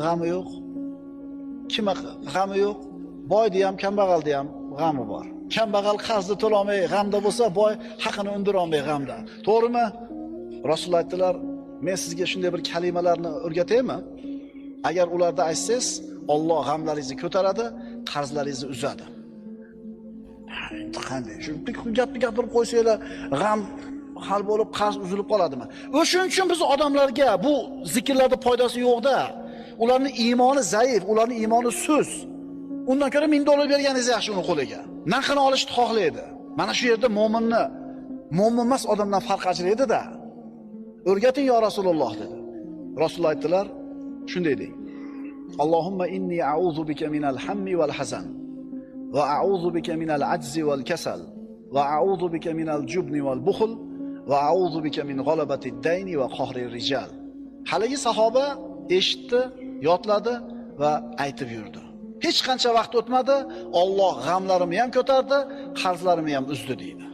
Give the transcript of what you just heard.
G'ami yo'q. Kim g'ami yo'q? Boyda ham, kambag'alda ham g'ami bor. Kambag'al qarzni to'la olmay g'amda bo'lsa, boy haqini undira olmay g'amda. To'g'rimi? Rasululloh aytdilar, men sizga shunday bir kalimalarni o'rgataymi? Agar ularda aytsangiz, Alloh g'amlaringizni ko'taradi, qarzlaringizni uzadi. Endi qanday? Shu gapni gapirib qo'ysanglar, g'am hal bo'lib, qarz uzilib qoladimi? O'shuning uchun biz odamlarga bu zikrlarda foydasi yo'q-da. Ularning iymoni zaif, ularning iymoni sust. Undan ko'ra $1000 berganingiz yaxshi uni qo'liga. Narxini olishni xohlaydi. Mana shu yerda mo'min emas odamdan farq ajraydi-da. O'rgating yo Rasululloh dedi. Rasululloh aytdilar, shunday deng. Allohumma inni a'udhu bika minal hammi wal hazan va a'udhu bika minal ajzi wal kasal va a'udhu bika minal jubni wal bukhl va a'udhu bika min ghalabati ad-dayni va qahri rijal. Haligi sahoba eshitdi, yodladi va aytib yurdi. Hech qancha vaqt o'tmadi, Alloh g'amlarimni ham ko'tardi, qarzlarimni ham uzdi deydi.